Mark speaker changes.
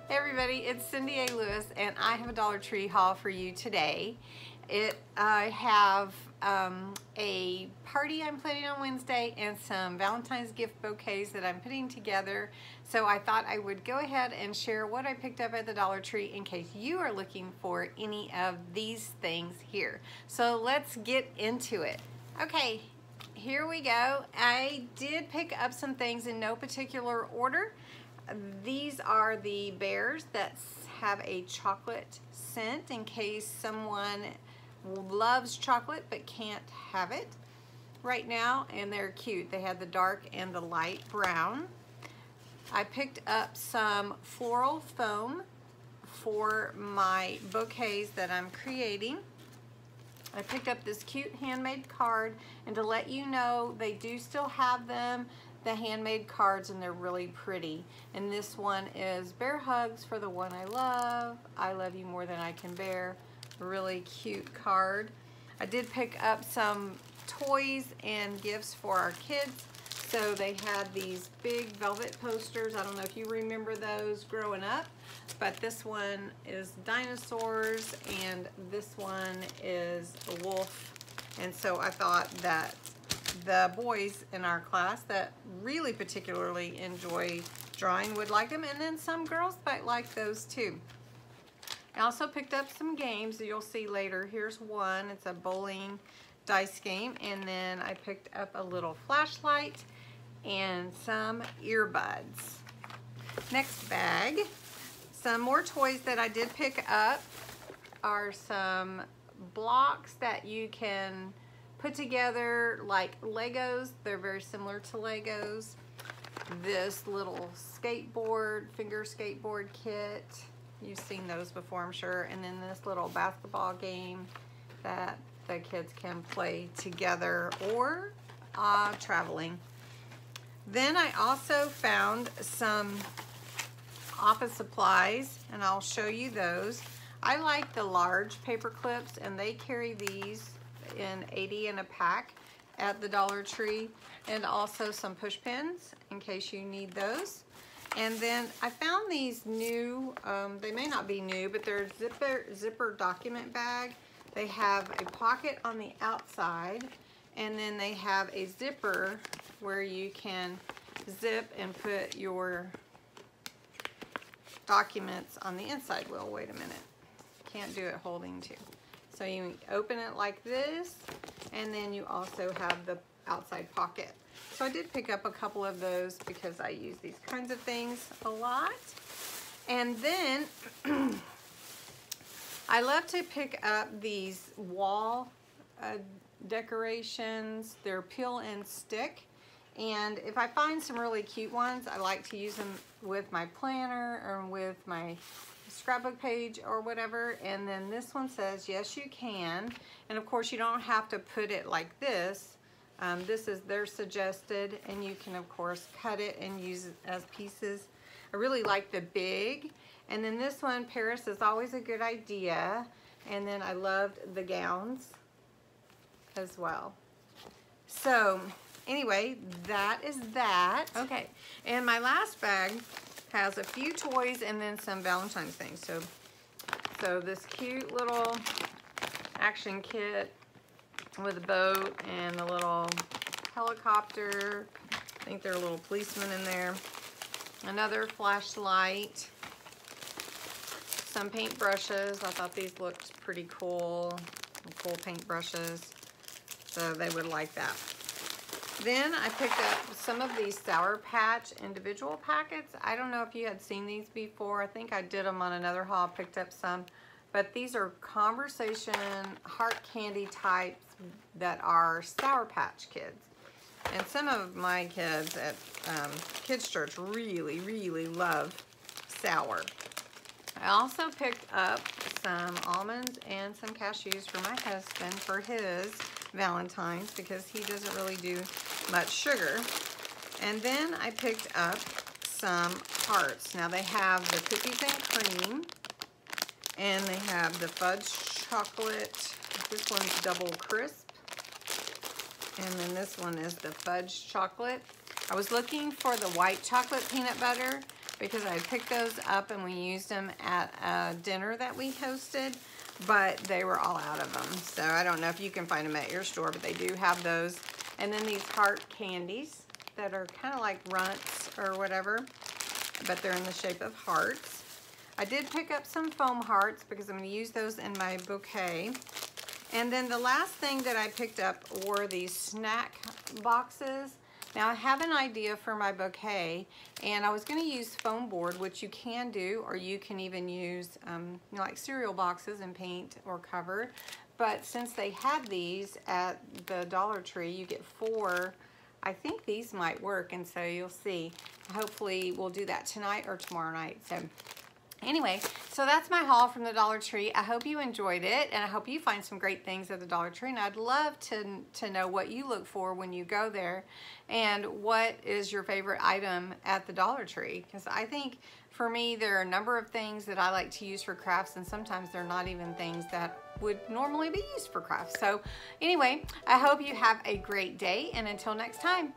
Speaker 1: Hey everybody, it's Cindy A. Lewis and I have a Dollar Tree haul for you today. I have a party I'm planning on Wednesday and some Valentine's gift bouquets that I'm putting together. So I thought I would go ahead and share what I picked up at the Dollar Tree in case you are looking for any of these things here. So let's get into it. Okay, here we go. I did pick up some things in no particular order. These are the bears that have a chocolate scent in case someone loves chocolate but can't have it right now, and they're cute. They have the dark and the light brown. I picked up some floral foam for my bouquets that I'm creating. I picked up this cute handmade card, and to let you know, they do still have them, the handmade cards, and they're really pretty. And this one is bear hugs for the one I love you more than I can bear. Really cute card. I did pick up some toys and gifts for our kids. So they had these big velvet posters. I don't know if you remember those growing up, but this one is dinosaurs and this one is a wolf. And so I thought that the boys in our class that really particularly enjoy drawing would like them, and then some girls might like those too. I also picked up some games that you'll see later. Here's one. It's a bowling dice game, and then I picked up a little flashlight and some earbuds. Next bag, some more toys that I did pick up are some blocks that you can put together like Legos. They're very similar to Legos. This little skateboard, finger skateboard kit. You've seen those before, I'm sure. And then this little basketball game that the kids can play together or traveling. Then I also found some office supplies, and I'll show you those. I like the large paper clips, and they carry these in 80 in a pack at the Dollar Tree, and also some push pins in case you need those. And then I found these new, they may not be new, but they're zipper document bag. They have a pocket on the outside, and then they have a zipper where you can zip and put your documents on the inside. Well, wait a minute. Can't do it holding two. So you open it like this, and then you also have the outside pocket. So I did pick up a couple of those because I use these kinds of things a lot. And then I love to pick up these wall decorations. They're peel and stick. And if I find some really cute ones, I like to use them with my planner or with my scrapbook page or whatever. And then this one says, yes, you can. And of course, you don't have to put it like this. This is their suggested, and you can of course cut it and use it as pieces. I really like the big. And then this one, Paris is always a good idea. And then I loved the gowns as well. So anyway, that is that. Okay, and my last bag has a few toys and then some Valentine's things. So this cute little action kit with a boat and a little helicopter. I think there are little policemen in there. Another flashlight. Some paint brushes. I thought these looked pretty cool. Cool paint brushes. So they would like that. Then I picked up some of these Sour Patch individual packets. I don't know if you had seen these before. I think I did them on another haul, picked up some. But these are conversation heart candy types that are Sour Patch Kids. And some of my kids at kids' church really, really love sour. I also picked up some almonds and some cashews for my husband for his Valentine's because he doesn't really do much sugar. And then I picked up some hearts. Now they have the cookies and cream, and they have the fudge chocolate. This one's double crisp. And then this one is the fudge chocolate. I was looking for the white chocolate peanut butter, because I picked those up and we used them at a dinner that we hosted, but they were all out of them. So I don't know if you can find them at your store, but they do have those. And then these heart candies that are kind of like runts or whatever, but they're in the shape of hearts. I did pick up some foam hearts because I'm going to use those in my bouquet. And then the last thing that I picked up were these snack boxes. Now I have an idea for my bouquet, and I was going to use foam board, which you can do, or you can even use you know, like cereal boxes and paint or cover. But since they had these at the Dollar Tree, you get 4. I think these might work, and so you'll see. Hopefully we'll do that tonight or tomorrow night. So anyway, so that's my haul from the Dollar Tree. I hope you enjoyed it, and I hope you find some great things at the Dollar Tree. And I'd love to know what you look for when you go there, and what is your favorite item at the Dollar Tree. Because I think for me, there are a number of things that I like to use for crafts, and sometimes they're not even things that would normally be used for crafts. So anyway, I hope you have a great day, and until next time.